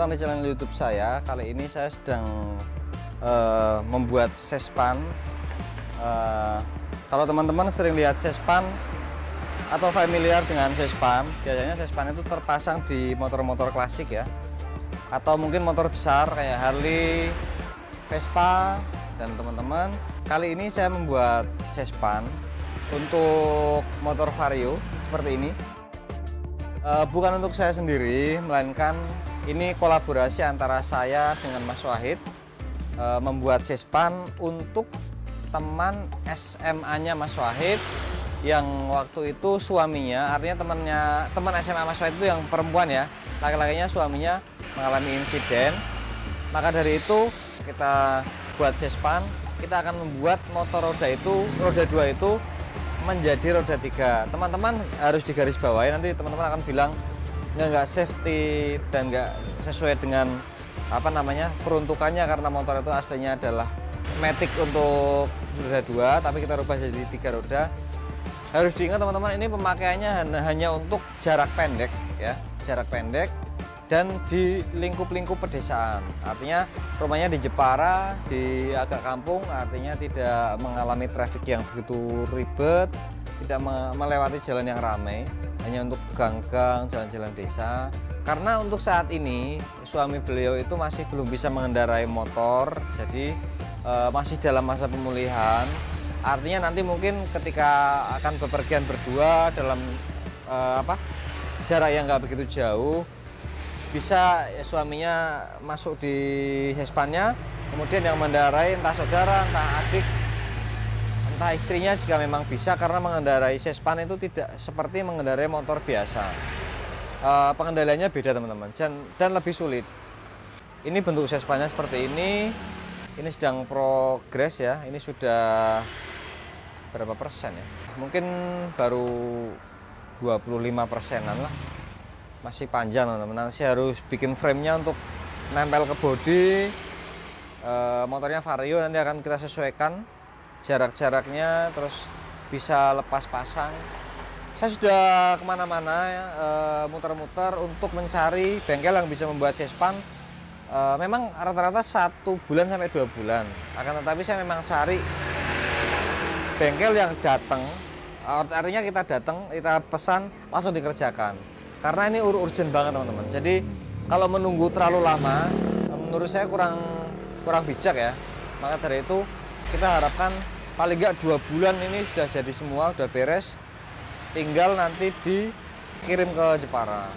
datang di channel YouTube saya. Kali ini saya sedang membuat sespan. Kalau teman-teman sering lihat sespan atau familiar dengan sespan, biasanya sespan itu terpasang di motor-motor klasik ya, atau mungkin motor besar kayak Harley, Vespa, dan teman-teman. Kali ini saya membuat sespan untuk motor Vario seperti ini. Bukan untuk saya sendiri, melainkan ini kolaborasi antara saya dengan Mas Wahid, membuat sespan untuk teman SMA-nya Mas Wahid yang waktu itu suaminya, artinya teman SMA Mas Wahid itu yang perempuan ya, laki-lakinya suaminya mengalami insiden. Maka dari itu kita buat sespan, kita akan membuat motor roda 2 itu menjadi roda 3. Teman-teman harus digarisbawahi, nanti teman-teman akan bilang nggak safety dan nggak sesuai dengan peruntukannya, karena motor itu aslinya adalah matic untuk roda 2 tapi kita rubah jadi 3 roda. Harus diingat teman-teman, ini pemakaiannya hanya untuk jarak pendek ya, jarak pendek dan di lingkup-lingkup pedesaan. Artinya rumahnya di Jepara, di agak kampung, artinya tidak mengalami traffic yang begitu ribet, tidak melewati jalan yang ramai, hanya untuk gang-gang, jalan-jalan desa. Karena untuk saat ini suami beliau itu masih belum bisa mengendarai motor, jadi masih dalam masa pemulihan. Artinya nanti mungkin ketika akan bepergian berdua dalam jarak yang nggak begitu jauh, bisa suaminya masuk di sespannya, kemudian yang mengendarai entah saudara, entah adik, entah istrinya jika memang bisa, karena mengendarai sespan itu tidak seperti mengendarai motor biasa. Pengendaliannya beda teman-teman, dan lebih sulit. Ini bentuk sespannya seperti ini sedang progres ya, ini sudah berapa persen ya? Mungkin baru 25%-an lah. Masih panjang teman-teman. Nanti harus bikin frame-nya untuk nempel ke bodi. Motornya Vario, nanti akan kita sesuaikan jarak-jaraknya, terus bisa lepas pasang. Saya sudah kemana-mana ya, muter-muter untuk mencari bengkel yang bisa membuat sespan. Memang rata-rata 1 bulan sampai 2 bulan. Akan tetapi saya memang cari bengkel yang datang, artinya kita datang, kita pesan langsung dikerjakan. Karena ini urgent banget teman-teman. Jadi kalau menunggu terlalu lama, menurut saya kurang bijak ya. Maka dari itu kita harapkan paling nggak 2 bulan ini sudah jadi semua, sudah beres. Tinggal nanti dikirim ke Jepara.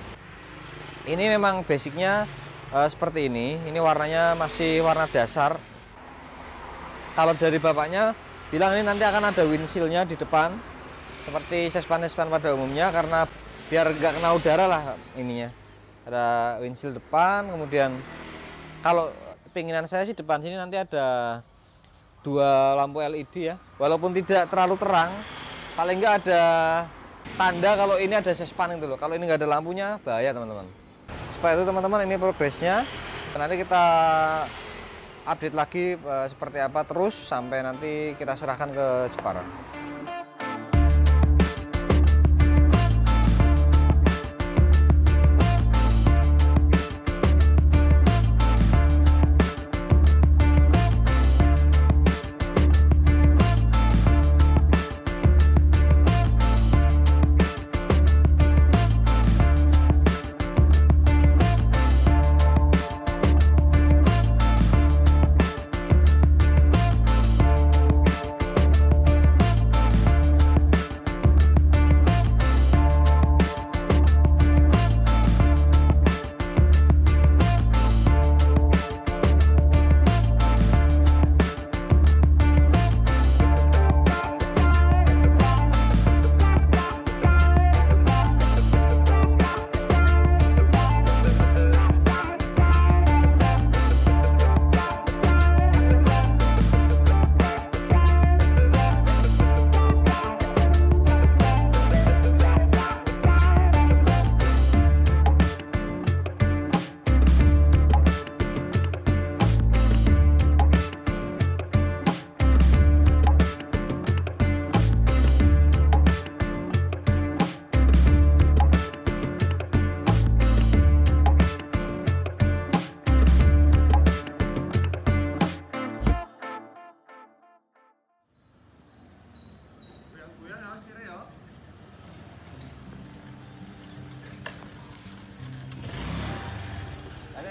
Ini memang basicnya seperti ini. Ini warnanya masih warna dasar. Kalau dari bapaknya bilang ini nanti akan ada windshield-nya di depan, seperti sespan-sespan pada umumnya, karena biar nggak kena udara lah ininya. Ada windshield depan, kemudian kalau keinginan saya sih depan sini nanti ada 2 lampu LED ya. Walaupun tidak terlalu terang, paling nggak ada tanda kalau ini ada sespan itu loh. Kalau ini nggak ada lampunya bahaya teman-teman. Supaya itu teman-teman, ini progresnya. Nanti kita update lagi seperti apa terus sampai nanti kita serahkan ke Jepara.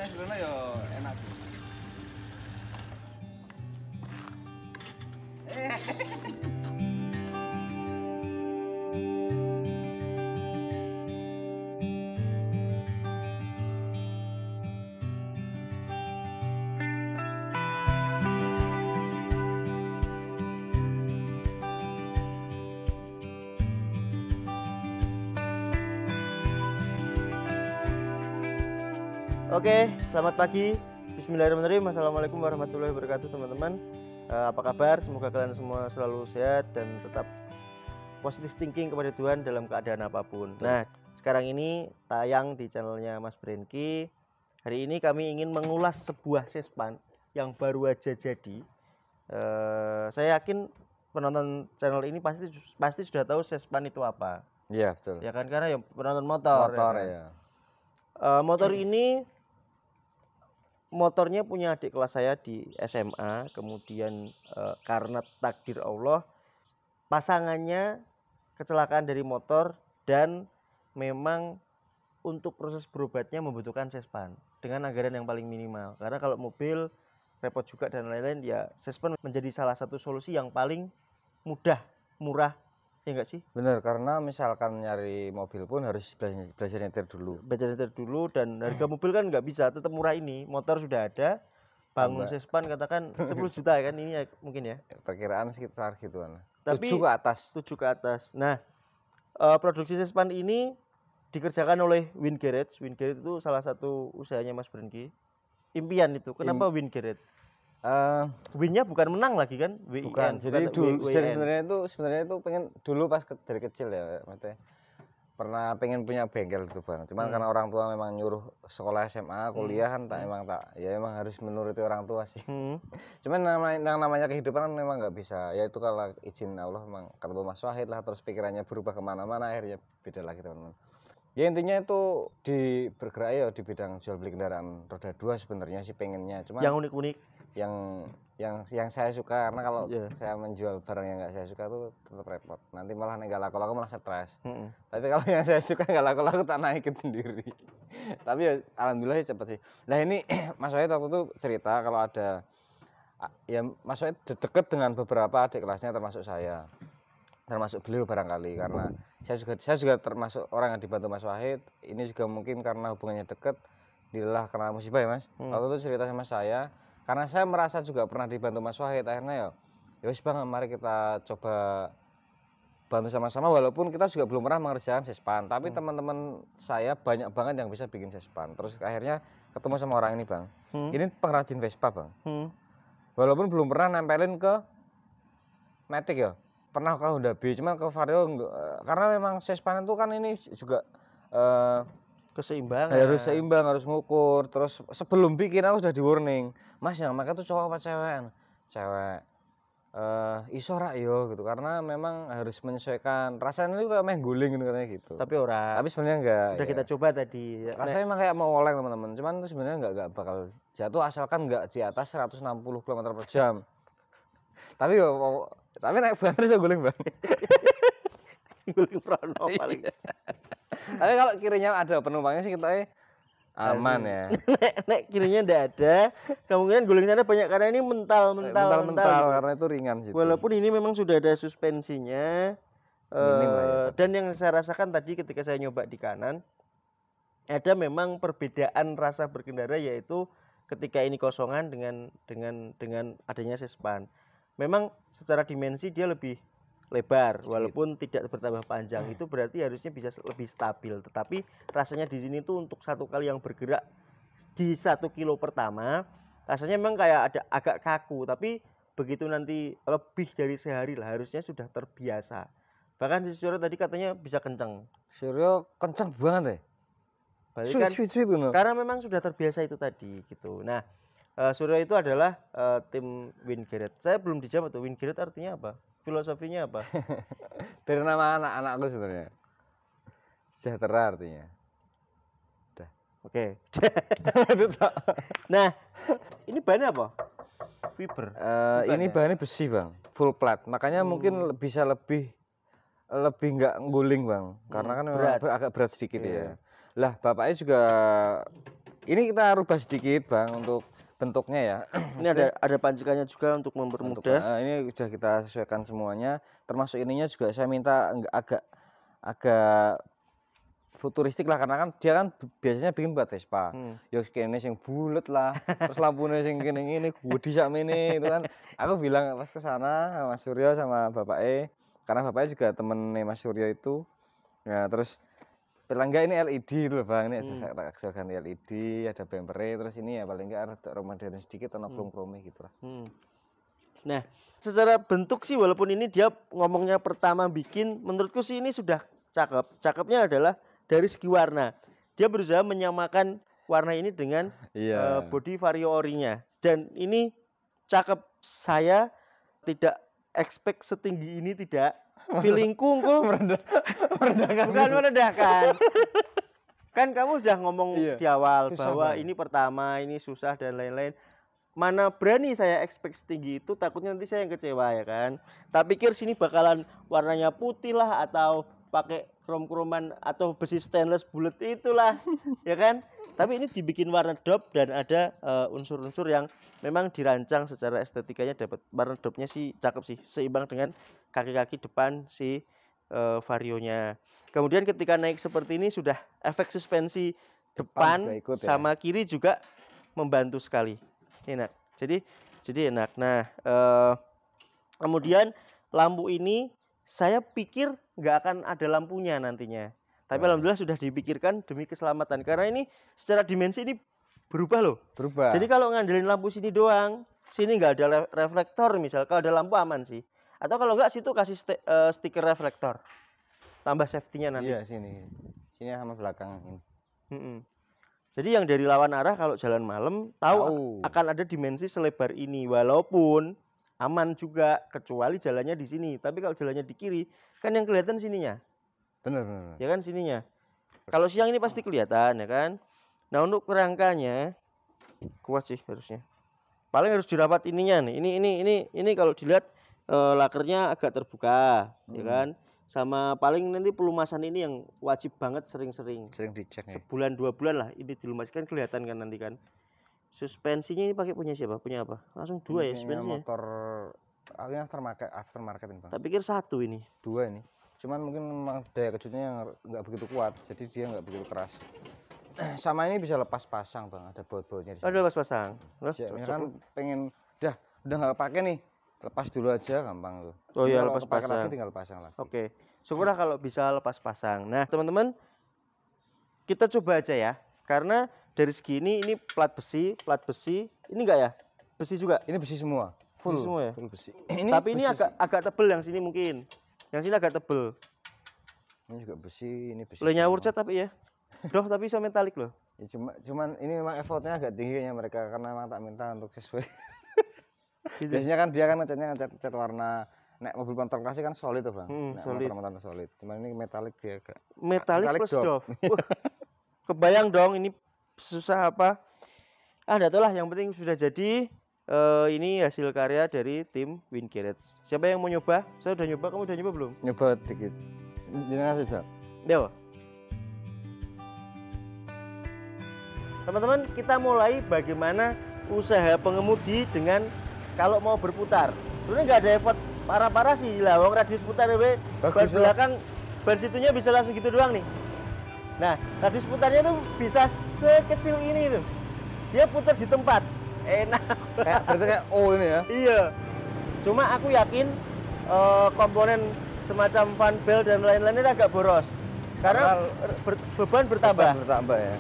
sebenarnya ya enak sih. Oke, selamat pagi. Bismillahirrahmanirrahim. Assalamualaikum warahmatullahi wabarakatuh, teman-teman. Apa kabar? Semoga kalian semua selalu sehat dan tetap positive thinking kepada Tuhan dalam keadaan apapun. Nah, sekarang ini tayang di channelnya Mas Brenki. Hari ini kami ingin mengulas sebuah sespan yang baru aja jadi. Saya yakin penonton channel ini pasti sudah tahu sespan itu apa. Iya, betul. Ya kan, karena yang penonton motor. Motor ya. ya. Motor ini motornya punya adik kelas saya di SMA, kemudian karena takdir Allah pasangannya kecelakaan dari motor dan memang untuk proses berobatnya membutuhkan sespan dengan anggaran yang paling minimal, karena kalau mobil repot juga dan lain-lain, ya sespan menjadi salah satu solusi yang paling mudah, murah, ya enggak sih? Bener, karena misalkan nyari mobil pun harus belajar nyetir dulu. Belajar nyetir dulu, dan harga mobil kan nggak bisa tetap murah ini. Motor sudah ada, bangun sespan katakan 10 juta kan ini ya, mungkin ya. Perkiraan sekitar gituan. Tapi 7 ke atas. 7 ke atas. Nah, produksi sespan ini dikerjakan oleh Win Garage. Win Garage itu salah satu usahanya Mas Brenki. Impian itu. Kenapa Win Garage? Winnya bukan menang lagi kan? Bukan. Jadi dulu sebenarnya itu pengen dulu pas dari kecil ya, maksudnya pernah pengen punya bengkel gitu Bang. Cuman karena orang tua memang nyuruh sekolah SMA, kuliah kan emang harus menuruti orang tua sih. Cuman yang namanya kehidupan kan memang nggak bisa. Ya itu kalau izin Allah memang ketemu Mas Wahid lah, terus pikirannya berubah kemana-mana, akhirnya beda lagi teman-teman. Ya intinya itu bergerak ya di bidang jual beli kendaraan roda 2 sebenarnya sih pengennya. Cuman yang unik-unik, yang saya suka, karena kalau saya menjual barang yang nggak saya suka tuh tetap repot, nanti malah nggak laku-laku malah stres. Tapi kalau yang saya suka nggak laku-laku tak naikin sendiri. Tapi ya alhamdulillah sih cepet sih. Nah ini Mas Wahid waktu itu cerita kalau ada ya Mas Wahid deket dengan beberapa adik kelasnya termasuk saya, termasuk beliau barangkali, karena saya juga termasuk orang yang dibantu Mas Wahid. Ini juga mungkin karena hubungannya deket, dilelah karena musibah ya Mas. Waktu itu cerita sama saya, karena saya merasa juga pernah dibantu Mas Wahid, akhirnya ya wis Bang, mari kita coba bantu sama-sama, walaupun kita juga belum pernah mengerjakan sespan, tapi teman-teman saya banyak banget yang bisa bikin sespan. Terus akhirnya ketemu sama orang ini Bang. Ini pengrajin Vespa Bang. Walaupun belum pernah nempelin ke Matic ya, pernah ke Honda B, cuman ke Vario enggak, karena memang sespan itu kan ini juga keseimbangan. Harus seimbang, harus ngukur. Terus sebelum bikin aku sudah di warning, Mas yang pakai tuh cowok apa cewek? Cewek. Iso rak yo gitu, karena memang harus menyesuaikan. Rasanya itu kayak main guling gitu katanya gitu. Tapi sebenarnya enggak. Udah kita coba tadi. Rasanya emang kayak mau oleng teman-teman. Cuman itu sebenarnya enggak bakal jatuh asalkan enggak di atas 160 km/jam. Tapi naik banget bisa guling Bang. Guling prono paling. Tapi kalau kirinya ada penumpangnya sih kita aman ya. Nek kirinya enggak ada, kemungkinan guling sana banyak karena ini mental karena itu ringan gitu. Walaupun ini memang sudah ada suspensinya. Dan yang saya rasakan tadi ketika saya nyoba di kanan, ada memang perbedaan rasa berkendara, yaitu ketika ini kosongan dengan adanya sespan. Memang secara dimensi dia lebih lebar, walaupun tidak bertambah panjang. Itu berarti harusnya bisa lebih stabil. Tetapi rasanya di sini tuh untuk satu kali yang bergerak di 1 kilo pertama, rasanya memang kayak ada agak kaku. Tapi begitu nanti lebih dari sehari lah, harusnya sudah terbiasa. Bahkan si Suryo tadi katanya bisa kenceng. Suryo kenceng banget ya. Karena memang sudah terbiasa itu tadi gitu. Nah, Suryo itu adalah tim Win Garage. Saya belum dijawab tuh, Win Garage artinya apa? Filosofinya apa? Dari nama anak-anakku sebenarnya. Sejahtera artinya. Udah. Oke. Nah, ini bahannya apa? Fiber. Ini bahannya besi Bang, full plat. Makanya mungkin bisa lebih nggak guling Bang, karena kan memang agak berat sedikit ya. Lah bapaknya juga Ini kita rubah sedikit Bang untuk bentuknya ya. Ini ada pancikannya juga untuk mempermudah. Ini sudah kita sesuaikan semuanya, termasuk ininya juga saya minta agak futuristik lah, karena kan dia kan biasanya bikin buat Vespa. Ya kene sing bulet lah, terus lampunya sing kene ngene gede sakmene itu kan. Aku bilang pas ke sana sama Mas Suryo sama Bapak karena Bapaknya juga temennya Mas Suryo itu. Nah, terus paling enggak ini LED itu loh Bang, ini ada aksesoris LED, ada bumper, terus ini ya paling enggak ada modern sedikit atau krom-kromnya gitu lah. Nah, secara bentuk sih walaupun ini dia ngomongnya pertama bikin, menurutku sih ini sudah cakep. Cakepnya adalah dari segi warna. Dia berusaha menyamakan warna ini dengan body vario ori-nya. Dan ini cakep. Saya tidak expect setinggi ini, tidak. Feelingku merendahkan. Bukan merendahkan. Kan kamu sudah ngomong di awal susah bahwa ini pertama, ini susah dan lain-lain. Mana berani saya expect setinggi itu, takutnya nanti saya yang kecewa ya kan. Tak pikir sini bakalan warnanya putih lah atau pakai krom-kroman atau besi stainless bulat itulah ya kan. Tapi ini dibikin warna dop dan ada unsur-unsur yang memang dirancang secara estetikanya, dapat warna dopnya sih cakep sih, seimbang dengan kaki-kaki depan si varionya. Kemudian ketika naik seperti ini sudah efek suspensi depan sama kiri juga membantu sekali. Enak. Jadi enak. Nah, kemudian lampu ini saya pikir nggak akan ada lampunya nantinya. Tapi alhamdulillah sudah dipikirkan demi keselamatan. Karena ini secara dimensi ini berubah loh. Berubah. Jadi kalau ngandelin lampu sini doang, sini nggak ada reflektor misal. Kalau ada lampu aman sih. Atau kalau nggak situ kasih stiker reflektor. Tambah safety-nya nanti. Iya sini. Sini sama belakang ini. Jadi yang dari lawan arah kalau jalan malam tahu akan ada dimensi selebar ini. Walaupun aman juga kecuali jalannya di sini. Tapi kalau jalannya di kiri kan yang kelihatan sininya. Benar. Ya kan sininya. Kalau siang ini pasti kelihatan ya kan. Nah untuk kerangkanya kuat sih harusnya. Paling harus dirawat ininya nih. Ini kalau dilihat lakernya agak terbuka ya kan. Sama paling nanti pelumasan ini yang wajib banget sering dicek. Sebulan 2 bulan lah ini dilumaskan, kelihatan kan nanti kan. Suspensinya ini pakai punya siapa? Punya apa? Langsung 2 ya suspensinya. Motor aftermarket ini Bang. Tak pikir 1 ini. 2 ini. Cuman mungkin memang daya kejutnya yang nggak begitu kuat, jadi dia nggak begitu keras. Sama ini bisa lepas pasang Bang, ada baut-bautnya. Ada lepas pasang. Misalkan pengen udah nggak pakai nih, lepas dulu aja gampang tuh. Oh iya, lepas pasang. Lagi tinggal pasang lagi. Oke. Syukurlah kalau bisa lepas pasang. Nah, teman-teman, kita coba aja ya. Karena dari segi ini plat besi. Ini enggak ya? Besi juga. Ini besi semua. Full semua ya? Full besi. Tapi ini agak tebel yang sini mungkin. Yang sini agak tebel. Ini juga besi, ini besi. Lo nyawur cat tapi ya. Doh, tapi iso metalik loh. Ya, cuman ini memang effortnya agak tinggi kayaknya mereka, karena memang tak minta untuk sesuai. Gitu. Biasanya kan dia kan ngecat warna, nek mobil motor klasik kan solid tuh Bang. Solid. Motor solid. Cuman ini metalik dia agak. Metalik plus doff. Kebayang dong ini susah apa? Itulah yang penting sudah jadi. Ini hasil karya dari tim Win Garage. Siapa yang mau nyoba? Saya udah nyoba, kamu udah nyoba belum? Nyoba dikit. Jangan sudah. Yo. Teman-teman, kita mulai bagaimana usaha pengemudi dengan kalau mau berputar. Sebenarnya nggak ada effort parah-parah sih lah. Wong radius putar ban belakang, ban situnya bisa langsung gitu doang nih. Nah, radius putarnya tuh bisa sekecil ini tuh. Dia putar di tempat. Enak. Berarti kayak ini ya? Iya. Cuma aku yakin komponen semacam fan belt dan lain-lainnya agak boros. Karena beban bertambah. Ya.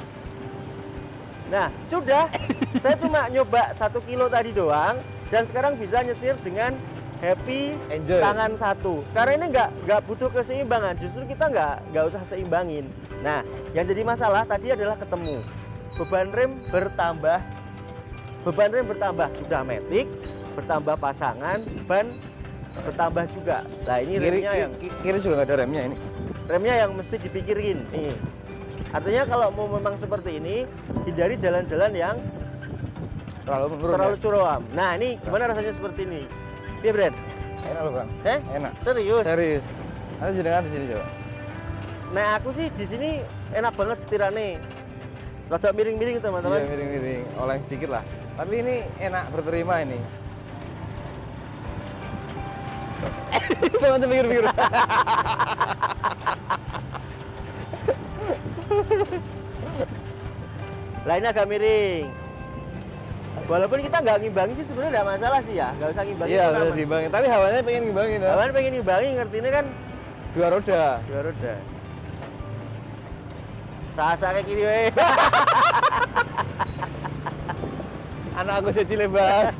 Nah, sudah. Saya cuma nyoba 1 kilo tadi doang. Dan sekarang bisa nyetir dengan happy. Enjoy. Tangan 1. Karena ini nggak butuh keseimbangan. Justru kita nggak usah seimbangin. Nah, yang jadi masalah tadi adalah ketemu. Beban rem bertambah. Sudah matic, bertambah pasangan, ban bertambah juga. Nah ini remnya kiri juga nggak ada remnya ini. Remnya yang mesti dipikirin. Nih. Artinya kalau mau memang seperti ini, hindari jalan-jalan yang terlalu curam. Nah ini gimana rasanya seperti ini? Iya Bren? Enak loh Bang. Enak. Serius? Nanti jenengan di sini coba. Nah aku sih di sini enak banget setirannya. Rada miring-miring teman-teman. Iya, miring-miring, oleng sedikit lah. Tapi ini enak berterima ini. Teman-teman pikir-pikir. Lah ini agak miring. Walaupun kita nggak ngimbangi sih sebenarnya nggak masalah sih ya, nggak usah ngimbangi. Iya, udah diimbangin. Tapi hawanya pengen ngimbangin. Hawanya pengen ngimbangi, ngerti ini kan Dua roda. dua roda. Sasa kayak gini weh. Anak aku jadi lebar.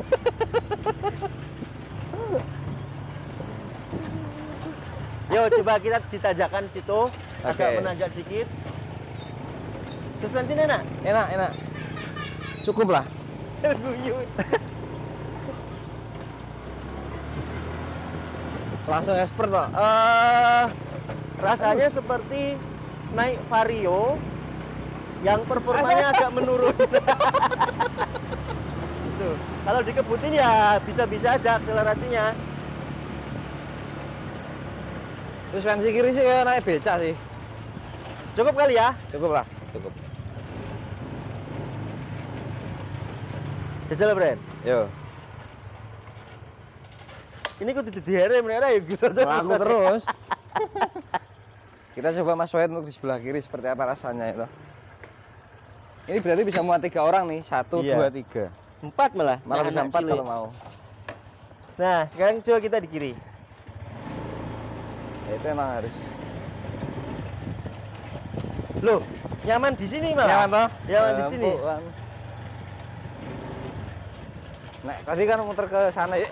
Yo, coba kita ditajakan situ, agak menanjak sedikit. Suspensi enak? Enak, enak. Cukup lah. Guyut. Langsung expert kok. Rasanya seperti naik Vario yang performanya agak menurun. Tuh, kalau dikebutin ya bisa-bisa aja akselerasinya. Suspensi kiri sih kayak naik beca sih. Cukup kali ya? Cukup lah, cukup. Jajal, Bren. Yo, Ini kudu dihere mereka ya gitu. laku terus. Kita coba Mas Wahid untuk di sebelah kiri seperti apa rasanya itu. Ini berarti bisa muat 3 orang nih, 1, Iya. 2, 3. 4 malah. Malah bisa 4 cilik. kalau mau. Nah, sekarang coba kita di kiri. Ya, itu emang harus. Loh, nyaman di sini malah. Nyaman toh? Nyaman di sini. Kan. Nah, tadi kan muter ke sana ya.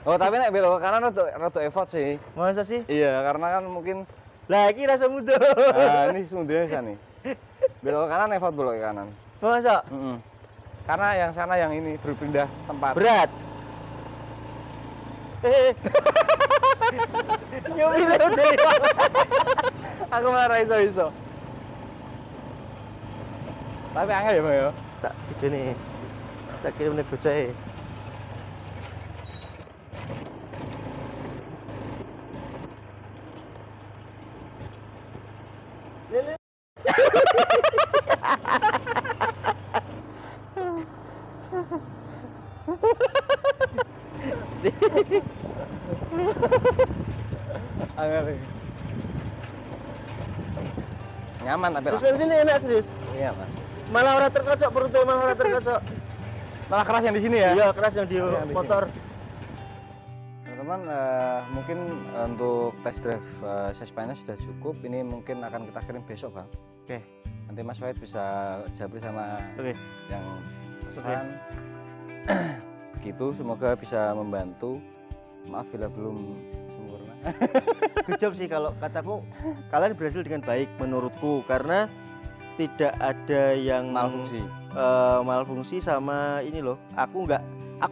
Oh, tapi nek belok ke kanan rada effort sih. Masa sih? Iya, karena kan mungkin Lagi rasa muda. ini sumbernya sana nih. Belok ke kanan effort belok ke kanan. Masa? Karena yang sana yang ini berpindah tempat. Berat. Nyobi udah. Aku marah iso-iso. Tapi angel ya, Bang ya. Tak video nih. Tak kirim nih bocah. Lele. Angel. Nyaman tapi Suspensi ini enak serius. iya, Mas. Malah orang terkocok perutnya, malah orang terkocok. Malah keras yang di sini ya? Iya, keras yang di Yang di motor. Teman-teman, mungkin untuk test drive Sespanya sudah cukup. Ini mungkin akan kita kirim besok, Bang. Oke. Nanti Mas Wahid bisa japri sama Oke. yang pesan. Begitu, semoga bisa membantu. Maaf bila belum sempurna. Good job sih kalau kataku, kalian berhasil dengan baik menurutku karena tidak ada yang Malfungsi. Malfungsi sama ini loh. Aku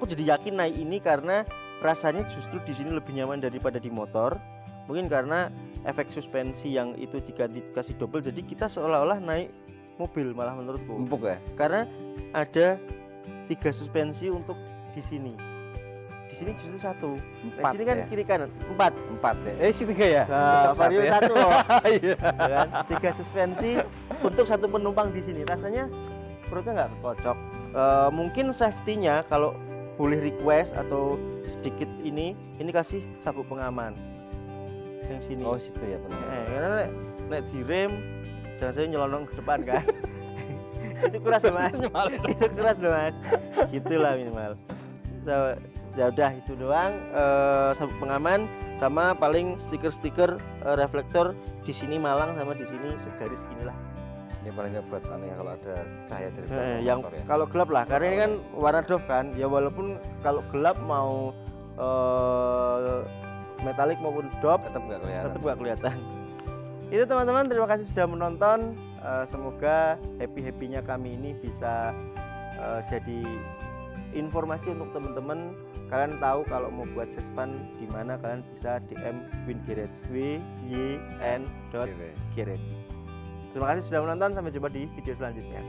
jadi yakin naik ini karena rasanya justru di sini lebih nyaman daripada di motor. Mungkin karena efek suspensi yang itu diganti kasih double, jadi kita seolah-olah naik mobil malah menurutku. Empuk ya? Karena ada 3 suspensi untuk di sini. Di sini justru 1. Di 4 sini kan ya? kiri kanan 4. 4 ya? Si 3 ya? Nah, Besok Vario ya? 1 loh. Iya. Kan? 3 suspensi untuk 1 penumpang di sini. Rasanya perutnya nggak kocok. Mungkin safety-nya kalau boleh request atau sedikit ini kasih sabuk pengaman yang sini. Oh, situ ya benar. Karena nek direm jangan saya nyelonong ke depan kan. Itu keras loh Mas. Itu keras loh Mas. Gitulah minimal. So, ya udah itu doang, sabuk pengaman sama paling stiker-stiker reflektor di sini Malang sama di sini segaris gini lah. Ini paling nggak buat aneh kalau ada cahaya dari Yang motor ya. kalau gelap lah, karena ini kan warna doff kan. Ya walaupun kalau gelap mau metalik maupun doff Tetap nggak kelihatan. tetap nggak kelihatan. Itu teman-teman, terima kasih sudah menonton. Semoga happy-happynya kami ini bisa jadi informasi untuk teman-teman. Kalian tahu kalau mau buat sespan di mana, kalian bisa DM Win Garage, WYN.garage. Terima kasih sudah menonton, sampai jumpa di video selanjutnya.